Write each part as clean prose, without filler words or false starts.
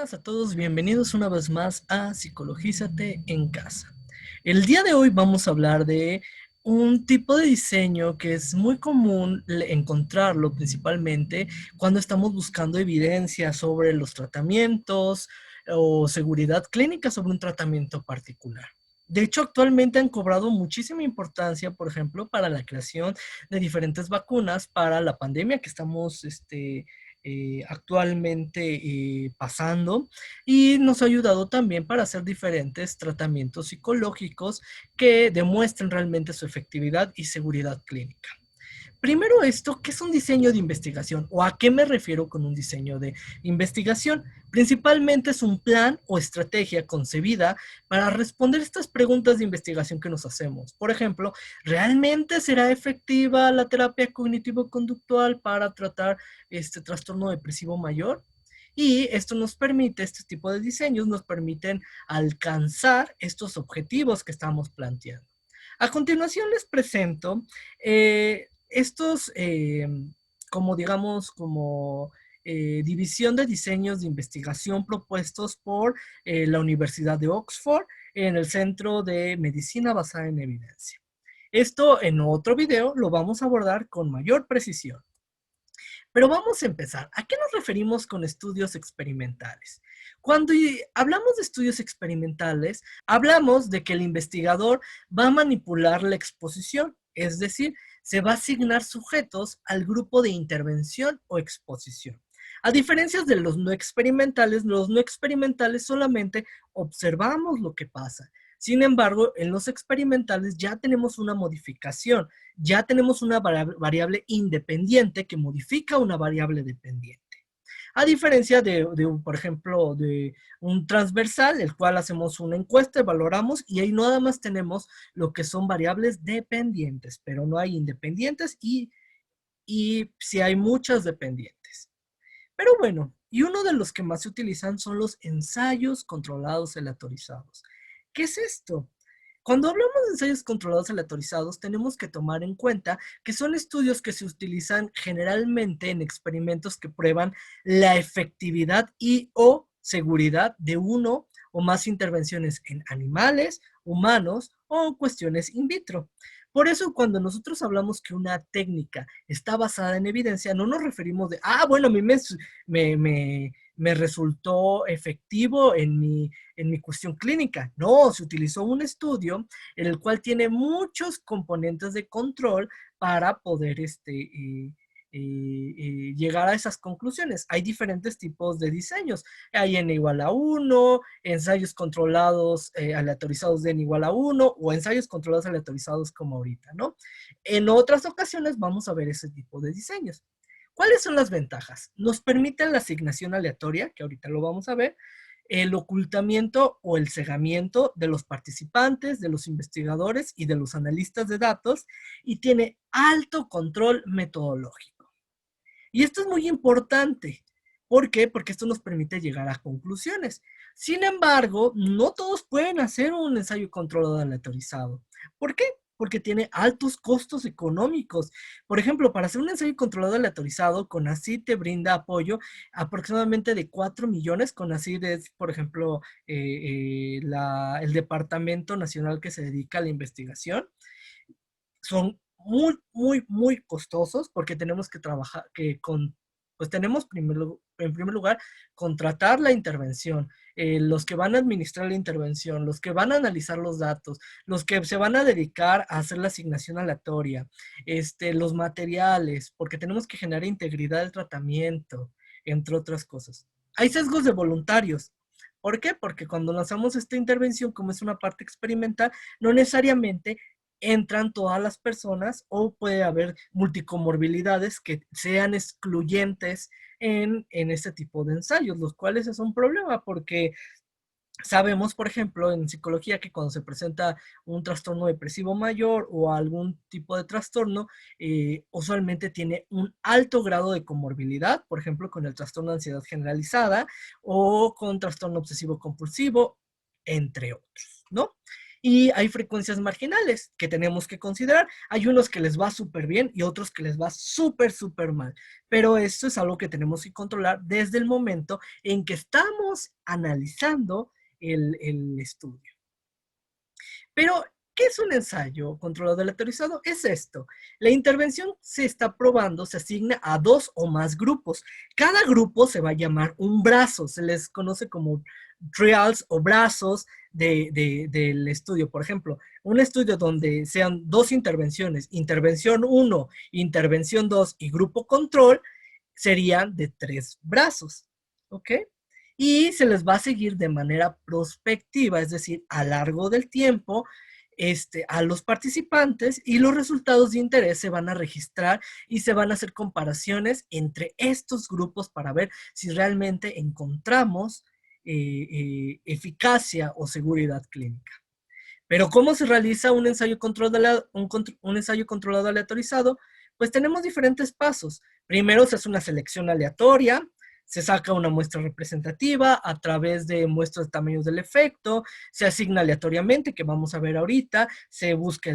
buenas a todos, bienvenidos una vez más a Psicologízate en Casa. El día de hoy vamos a hablar de un tipo de diseño que es muy común encontrarlo principalmente cuando estamos buscando evidencia sobre los tratamientos o seguridad clínica sobre un tratamiento particular. De hecho, actualmente han cobrado muchísima importancia, por ejemplo, para la creación de diferentes vacunas para la pandemia que estamos actualmente pasando, y nos ha ayudado también para hacer diferentes tratamientos psicológicos que demuestren realmente su efectividad y seguridad clínica. Primero esto, ¿qué es un diseño de investigación? ¿O a qué me refiero con un diseño de investigación? Principalmente es un plan o estrategia concebida para responder estas preguntas de investigación que nos hacemos. Por ejemplo, ¿realmente será efectiva la terapia cognitivo-conductual para tratar este trastorno depresivo mayor? Y esto nos permite, este tipo de diseños nos permiten alcanzar estos objetivos que estamos planteando. A continuación les presento estos, como digamos, como división de diseños de investigación propuestos por la Universidad de Oxford en el Centro de Medicina Basada en Evidencia. Esto en otro video lo vamos a abordar con mayor precisión. Pero vamos a empezar. ¿A qué nos referimos con estudios experimentales? Cuando hablamos de estudios experimentales, hablamos de que el investigador va a manipular la exposición, es decir, se va a asignar sujetos al grupo de intervención o exposición. A diferencia de los no experimentales solamente observamos lo que pasa. Sin embargo, en los experimentales ya tenemos una modificación, ya tenemos una variable independiente que modifica una variable dependiente. A diferencia por ejemplo, de un transversal, el cual hacemos una encuesta, valoramos y ahí nada más tenemos lo que son variables dependientes, pero no hay independientes y sí hay muchas dependientes. Pero bueno, y uno de los que más se utilizan son los ensayos controlados aleatorizados. ¿Qué es esto? Cuando hablamos de ensayos controlados aleatorizados, tenemos que tomar en cuenta que son estudios que se utilizan generalmente en experimentos que prueban la efectividad y o seguridad de uno o más intervenciones en animales, humanos o cuestiones in vitro. Por eso, cuando nosotros hablamos que una técnica está basada en evidencia, no nos referimos de, bueno, a mí me resultó efectivo en mi cuestión clínica. No, se utilizó un estudio en el cual tiene muchos componentes de control para poder llegar a esas conclusiones. Hay diferentes tipos de diseños. Hay n igual a 1, ensayos controlados aleatorizados de n igual a 1 o ensayos controlados aleatorizados como ahorita, ¿no? En otras ocasiones vamos a ver ese tipo de diseños. ¿Cuáles son las ventajas? Nos permiten la asignación aleatoria, que ahorita lo vamos a ver, el ocultamiento o el cegamiento de los participantes, de los investigadores y de los analistas de datos, y tiene alto control metodológico. Y esto es muy importante. ¿Por qué? Porque esto nos permite llegar a conclusiones. Sin embargo, no todos pueden hacer un ensayo controlado aleatorizado. ¿Por qué? Porque tiene altos costos económicos. Por ejemplo, para hacer un ensayo controlado aleatorizado, CONACYT te brinda apoyo aproximadamente de 4 millones. CONACYT es, por ejemplo, el Departamento Nacional que se dedica a la investigación. Son muy costosos porque tenemos que trabajar, pues tenemos en primer lugar contratar la intervención, los que van a administrar la intervención, los que van a analizar los datos, los que se van a dedicar a hacer la asignación aleatoria, los materiales, porque tenemos que generar integridad del tratamiento, entre otras cosas. Hay sesgos de voluntarios. ¿Por qué? Porque cuando lanzamos esta intervención, como es una parte experimental, no necesariamente entran todas las personas o puede haber multicomorbilidades que sean excluyentes en este tipo de ensayos, los cuales es un problema porque sabemos, por ejemplo, en psicología que cuando se presenta un trastorno depresivo mayor o algún tipo de trastorno, usualmente tiene un alto grado de comorbilidad, por ejemplo, con el trastorno de ansiedad generalizada o con trastorno obsesivo compulsivo, entre otros, ¿no? Y hay frecuencias marginales que tenemos que considerar. Hay unos que les va súper bien y otros que les va súper, súper mal. Pero esto es algo que tenemos que controlar desde el momento en que estamos analizando el estudio. Pero, ¿qué es un ensayo controlado aleatorizado? Es esto. La intervención se está probando, se asigna a 2 o más grupos. Cada grupo se va a llamar un brazo, se les conoce como trials o brazos del estudio. Por ejemplo, un estudio donde sean 2 intervenciones, intervención 1, intervención 2 y grupo control, serían de 3 brazos, ¿ok? Y se les va a seguir de manera prospectiva, es decir, a largo del tiempo, a los participantes, y los resultados de interés se van a registrar y se van a hacer comparaciones entre estos grupos para ver si realmente encontramos eficacia o seguridad clínica. Pero ¿cómo se realiza un ensayo controlado, un ensayo controlado aleatorizado? Pues tenemos diferentes pasos. Primero se hace una selección aleatoria, se saca una muestra representativa a través de muestras de tamaños del efecto, se asigna aleatoriamente, que vamos a ver ahorita, se busca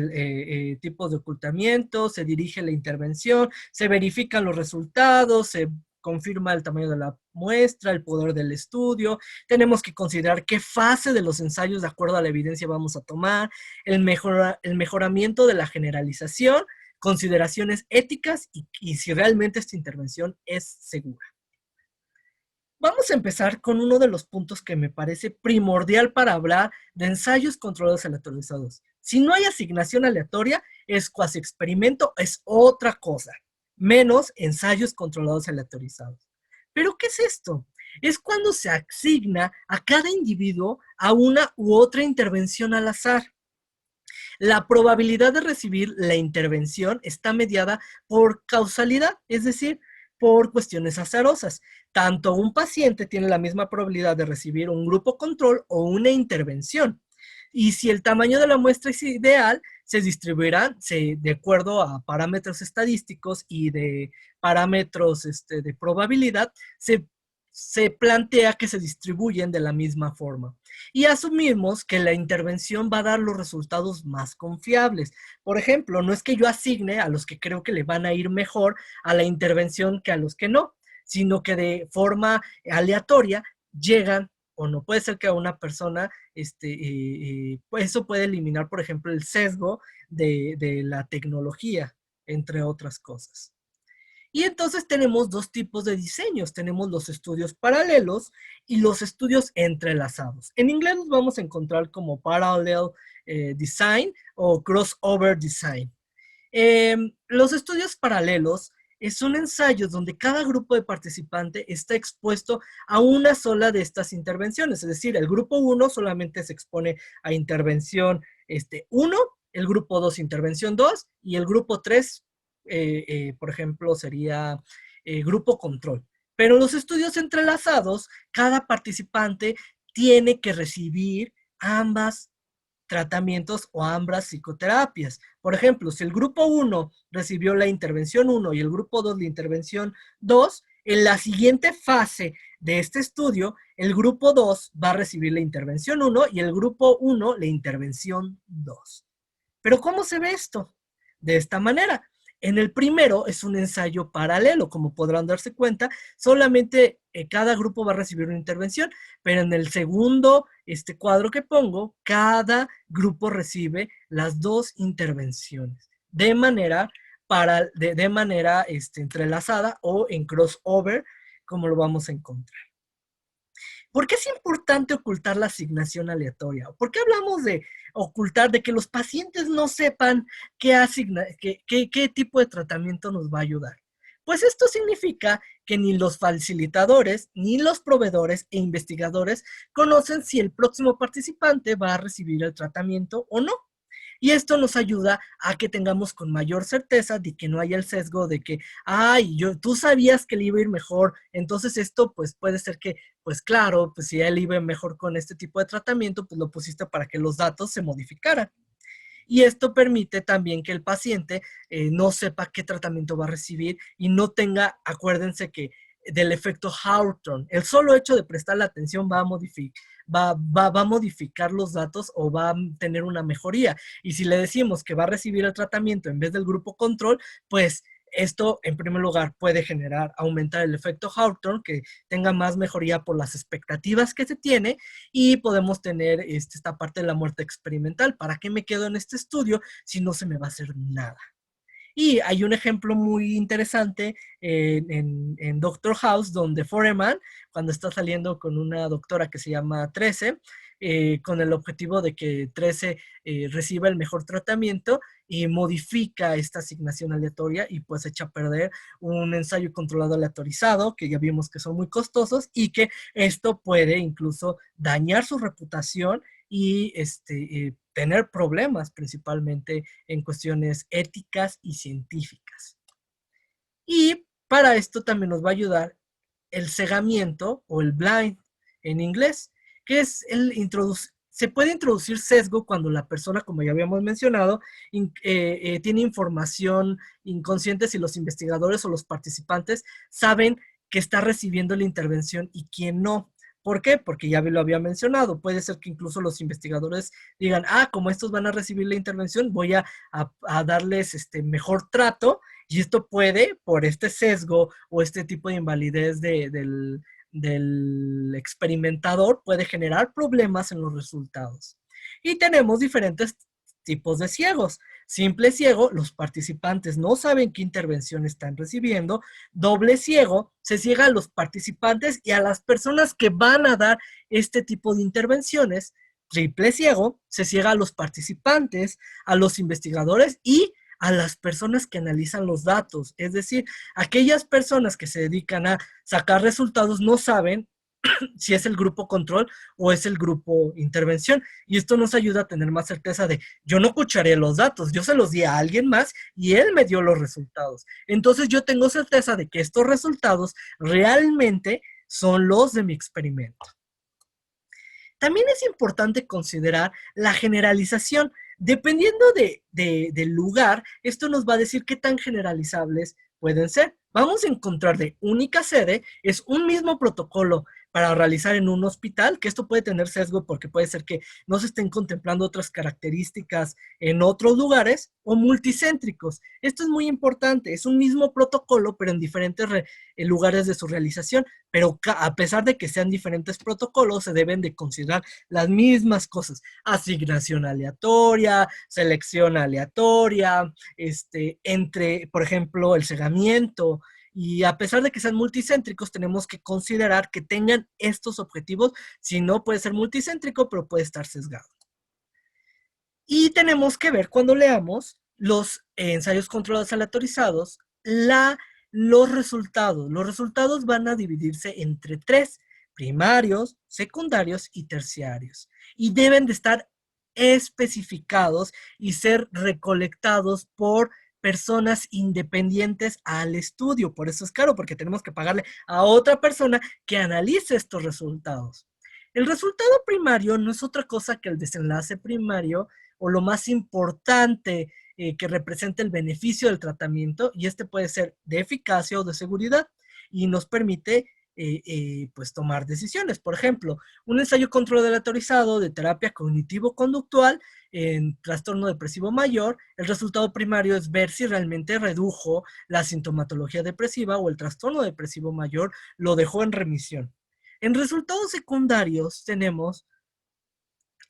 tipos de ocultamiento, se dirige la intervención, se verifican los resultados, se confirma el tamaño de la muestra, el poder del estudio. Tenemos que considerar qué fase de los ensayos de acuerdo a la evidencia vamos a tomar, el mejoramiento de la generalización, consideraciones éticas y si realmente esta intervención es segura. Vamos a empezar con uno de los puntos que me parece primordial para hablar de ensayos controlados aleatorizados. Si no hay asignación aleatoria, es cuasi experimento, es otra cosa, menos ensayos controlados aleatorizados. ¿Pero qué es esto? Es cuando se asigna a cada individuo a una u otra intervención al azar. La probabilidad de recibir la intervención está mediada por causalidad, es decir, por cuestiones azarosas. Tanto un paciente tiene la misma probabilidad de recibir un grupo control o una intervención. Y si el tamaño de la muestra es ideal, se distribuirán de acuerdo a parámetros estadísticos y de parámetros de probabilidad, se plantea que se distribuyen de la misma forma. Y asumimos que la intervención va a dar los resultados más confiables. Por ejemplo, no es que yo asigne a los que creo que le van a ir mejor a la intervención que a los que no, sino que de forma aleatoria llegan o no. Puede ser que a una persona, pues eso puede eliminar, por ejemplo, el sesgo de la tecnología, entre otras cosas. Y entonces tenemos dos tipos de diseños. Tenemos los estudios paralelos y los estudios entrelazados. En inglés los vamos a encontrar como parallel design o crossover design. Los estudios paralelos son ensayos donde cada grupo de participantes está expuesto a una sola de estas intervenciones. Es decir, el grupo 1 solamente se expone a intervención 1, el grupo 2 intervención 2 y el grupo 3 por ejemplo, sería grupo control. Pero en los estudios entrelazados, cada participante tiene que recibir ambas tratamientos o ambas psicoterapias. Por ejemplo, si el grupo 1 recibió la intervención 1 y el grupo 2 la intervención 2, en la siguiente fase de este estudio, el grupo 2 va a recibir la intervención 1 y el grupo 1 la intervención 2. Pero ¿cómo se ve esto? De esta manera. En el primero es un ensayo paralelo, como podrán darse cuenta, solamente cada grupo va a recibir una intervención, pero en el segundo cuadro que pongo, cada grupo recibe las dos intervenciones, de manera, entrelazada o en crossover, como lo vamos a encontrar. ¿Por qué es importante ocultar la asignación aleatoria? ¿Por qué hablamos de ocultar, de que los pacientes no sepan qué tipo de tratamiento nos va a ayudar? Pues esto significa que ni los facilitadores, ni los proveedores e investigadores conocen si el próximo participante va a recibir el tratamiento o no. Y esto nos ayuda a que tengamos con mayor certeza de que no haya el sesgo de que, ay, tú sabías que le iba a ir mejor, entonces esto pues puede ser que, pues claro, pues si él iba mejor con este tipo de tratamiento, pues lo pusiste para que los datos se modificaran. Y esto permite también que el paciente no sepa qué tratamiento va a recibir y no tenga, acuérdense que del efecto Hawthorne. El solo hecho de prestar la atención va a modificar los datos o va a tener una mejoría. Y si le decimos que va a recibir el tratamiento en vez del grupo control, pues esto, en primer lugar, puede aumentar el efecto Hawthorne, que tenga más mejoría por las expectativas que se tiene, y podemos tener esta parte de la muerte experimental. ¿Para qué me quedo en este estudio si no se me va a hacer nada? Y hay un ejemplo muy interesante en Doctor House, donde Foreman, cuando está saliendo con una doctora que se llama 13, con el objetivo de que 13 reciba el mejor tratamiento, y modifica esta asignación aleatoria y pues echa a perder un ensayo controlado aleatorizado, que ya vimos que son muy costosos y que esto puede incluso dañar su reputación y tener problemas principalmente en cuestiones éticas y científicas. Y para esto también nos va a ayudar el cegamiento o el blind en inglés, que es se puede introducir sesgo cuando la persona, como ya habíamos mencionado, tiene información inconsciente si los investigadores o los participantes saben que está recibiendo la intervención y quién no. ¿Por qué? Porque ya lo había mencionado. Puede ser que incluso los investigadores digan, como estos van a recibir la intervención, voy a darles mejor trato, y esto puede, por este sesgo o este tipo de invalidez del experimentador, puede generar problemas en los resultados. Y tenemos diferentes tipos de ciegos. Simple ciego, los participantes no saben qué intervención están recibiendo. Doble ciego, se ciega a los participantes y a las personas que van a dar este tipo de intervenciones. Triple ciego, se ciega a los participantes, a los investigadores y a las personas que analizan los datos. Es decir, aquellas personas que se dedican a sacar resultados no saben si es el grupo control o es el grupo intervención. Y esto nos ayuda a tener más certeza de, yo no escucharé los datos, yo se los di a alguien más y él me dio los resultados. Entonces yo tengo certeza de que estos resultados realmente son los de mi experimento. También es importante considerar la generalización. Dependiendo del lugar, esto nos va a decir qué tan generalizables pueden ser. Vamos a encontrar de única sede, es un mismo protocolo para realizar en un hospital, que esto puede tener sesgo porque puede ser que no se estén contemplando otras características en otros lugares, o multicéntricos. Esto es muy importante, es un mismo protocolo, pero en diferentes lugares de su realización, pero a pesar de que sean diferentes protocolos, se deben de considerar las mismas cosas: asignación aleatoria, selección aleatoria, por ejemplo, el cegamiento. Y a pesar de que sean multicéntricos, tenemos que considerar que tengan estos objetivos. Si no, puede ser multicéntrico, pero puede estar sesgado. Y tenemos que ver, cuando leamos los ensayos controlados aleatorizados, los resultados. Los resultados van a dividirse entre 3: primarios, secundarios y terciarios. Y deben de estar especificados y ser recolectados por personas independientes al estudio. Por eso es caro, porque tenemos que pagarle a otra persona que analice estos resultados. El resultado primario no es otra cosa que el desenlace primario, o lo más importante que representa el beneficio del tratamiento, y puede ser de eficacia o de seguridad, y nos permite pues tomar decisiones. Por ejemplo, un ensayo controlado aleatorizado de terapia cognitivo-conductual en trastorno depresivo mayor, el resultado primario es ver si realmente redujo la sintomatología depresiva o el trastorno depresivo mayor lo dejó en remisión. En resultados secundarios tenemos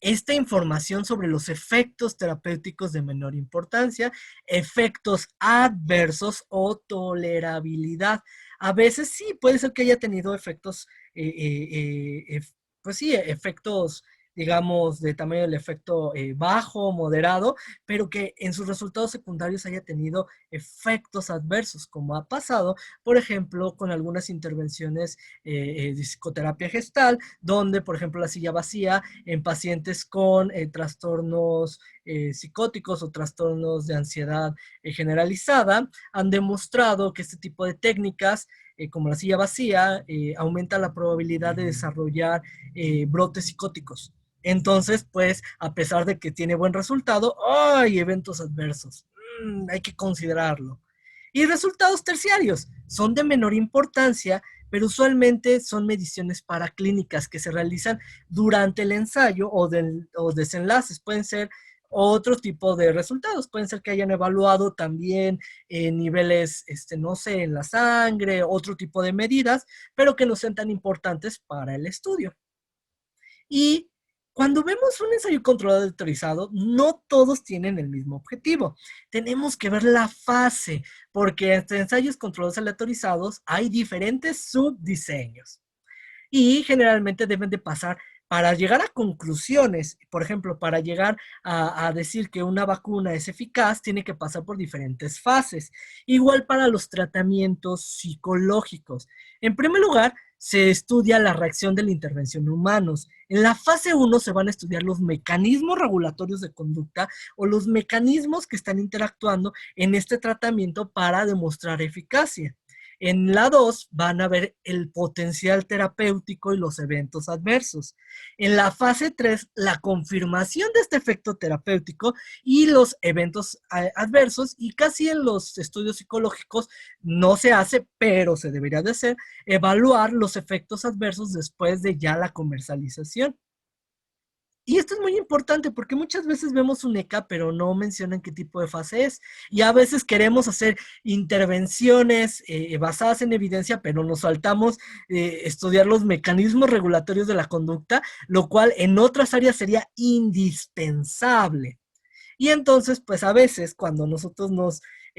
esta información sobre los efectos terapéuticos de menor importancia, efectos adversos o tolerabilidad. A veces sí, puede ser que haya tenido efectos, pues sí, efectos, digamos, de tamaño del efecto bajo, moderado, pero que en sus resultados secundarios haya tenido efectos adversos, como ha pasado, por ejemplo, con algunas intervenciones de psicoterapia gestal, donde, por ejemplo, la silla vacía en pacientes con trastornos psicóticos o trastornos de ansiedad generalizada, han demostrado que este tipo de técnicas, como la silla vacía, aumenta la probabilidad de desarrollar brotes psicóticos. Entonces, pues, a pesar de que tiene buen resultado, hay eventos adversos. Hay que considerarlo. Y resultados terciarios son de menor importancia, pero usualmente son mediciones paraclínicas que se realizan durante el ensayo o desenlaces. Pueden ser otro tipo de resultados. Pueden ser que hayan evaluado también niveles, no sé, en la sangre, otro tipo de medidas, pero que no sean tan importantes para el estudio. Y cuando vemos un ensayo controlado autorizado, no todos tienen el mismo objetivo. Tenemos que ver la fase, porque entre ensayos controlados aleatorizados hay diferentes subdiseños y generalmente deben de pasar para llegar a conclusiones. Por ejemplo, para llegar a decir que una vacuna es eficaz, tiene que pasar por diferentes fases. Igual para los tratamientos psicológicos. En primer lugar, se estudia la reacción de la intervención en humanos. En la fase 1 se van a estudiar los mecanismos regulatorios de conducta o los mecanismos que están interactuando en este tratamiento para demostrar eficacia. En la 2 van a ver el potencial terapéutico y los eventos adversos. En la fase 3, la confirmación de este efecto terapéutico y los eventos adversos, y casi en los estudios psicológicos no se hace, pero se debería de hacer, evaluar los efectos adversos después de ya la comercialización. Y esto es muy importante porque muchas veces vemos un ECA, pero no mencionan qué tipo de fase es. Y a veces queremos hacer intervenciones basadas en evidencia, pero nos saltamos estudiar los mecanismos regulatorios de la conducta, lo cual en otras áreas sería indispensable. Y entonces, pues a veces cuando nosotros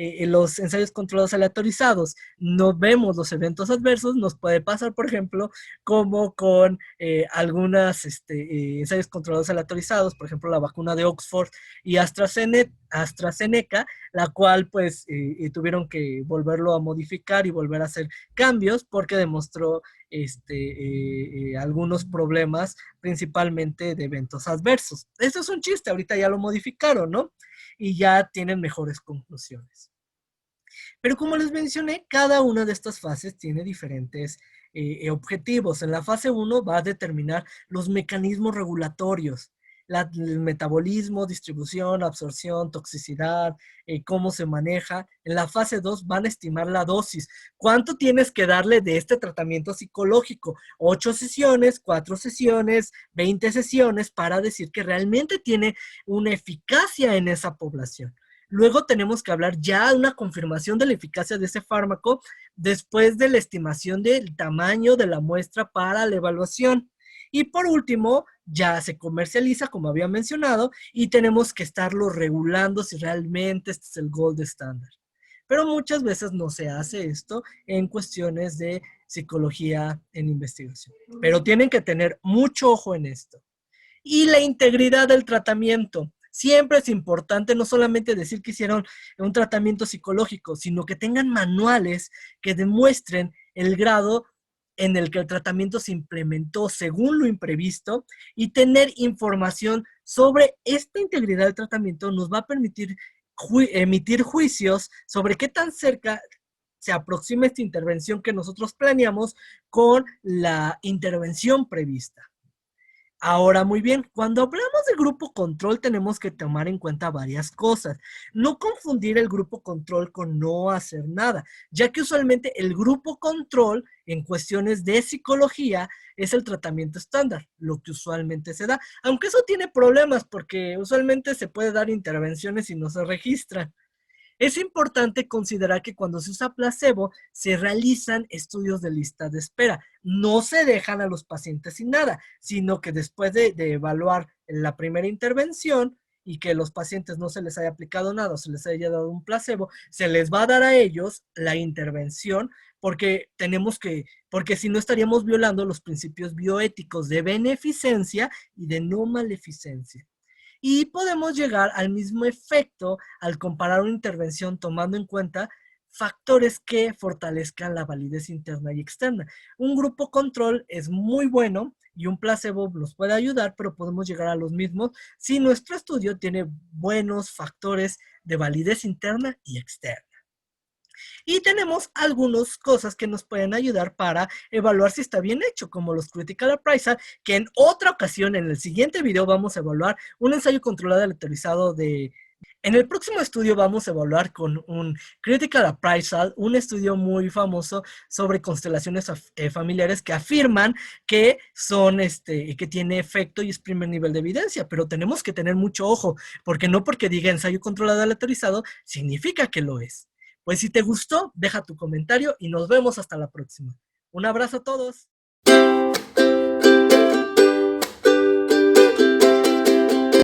en los ensayos controlados aleatorizados no vemos los eventos adversos, nos puede pasar, por ejemplo, como con algunas ensayos controlados aleatorizados, por ejemplo, la vacuna de Oxford y AstraZeneca, la cual pues tuvieron que volverlo a modificar y volver a hacer cambios porque demostró algunos problemas, principalmente de eventos adversos. Esto es un chiste, ahorita ya lo modificaron, ¿no? Y ya tienen mejores conclusiones. Pero como les mencioné, cada una de estas fases tiene diferentes objetivos. En la fase 1 va a determinar los mecanismos regulatorios, el metabolismo, distribución, absorción, toxicidad, cómo se maneja. En la fase 2 van a estimar la dosis. ¿Cuánto tienes que darle de este tratamiento psicológico? 8 sesiones, 4 sesiones, 20 sesiones para decir que realmente tiene una eficacia en esa población. Luego tenemos que hablar ya de una confirmación de la eficacia de ese fármaco después de la estimación del tamaño de la muestra para la evaluación. Y por último, ya se comercializa, como había mencionado, y tenemos que estarlo regulando si realmente este es el gold standard. Pero muchas veces no se hace esto en cuestiones de psicología en investigación. Pero tienen que tener mucho ojo en esto. Y la integridad del tratamiento. Siempre es importante no solamente decir que hicieron un tratamiento psicológico, sino que tengan manuales que demuestren el grado en el que el tratamiento se implementó según lo imprevisto, y tener información sobre esta integridad del tratamiento nos va a permitir emitir juicios sobre qué tan cerca se aproxima esta intervención que nosotros planeamos con la intervención prevista. Ahora, muy bien, cuando hablamos de grupo control tenemos que tomar en cuenta varias cosas. No confundir el grupo control con no hacer nada, ya que usualmente el grupo control en cuestiones de psicología es el tratamiento estándar, lo que usualmente se da. Aunque eso tiene problemas porque usualmente se puede dar intervenciones y no se registran. Es importante considerar que cuando se usa placebo, se realizan estudios de lista de espera. No se dejan a los pacientes sin nada, sino que después de evaluar la primera intervención y que los pacientes no se les haya aplicado nada o se les haya dado un placebo, se les va a dar a ellos la intervención porque porque si no estaríamos violando los principios bioéticos de beneficencia y de no maleficencia. Y podemos llegar al mismo efecto al comparar una intervención tomando en cuenta factores que fortalezcan la validez interna y externa. Un grupo control es muy bueno y un placebo nos puede ayudar, pero podemos llegar a los mismos si nuestro estudio tiene buenos factores de validez interna y externa. Y tenemos algunas cosas que nos pueden ayudar para evaluar si está bien hecho, como los critical appraisal, que en otra ocasión, en el siguiente video, vamos a evaluar un ensayo controlado aleatorizado En el próximo estudio vamos a evaluar con un Critical Appraisal, un estudio muy famoso sobre constelaciones familiares que afirman que son, que tiene efecto y es primer nivel de evidencia, pero tenemos que tener mucho ojo, porque no porque diga ensayo controlado aleatorizado, significa que lo es. Pues si te gustó, deja tu comentario y nos vemos hasta la próxima. Un abrazo a todos.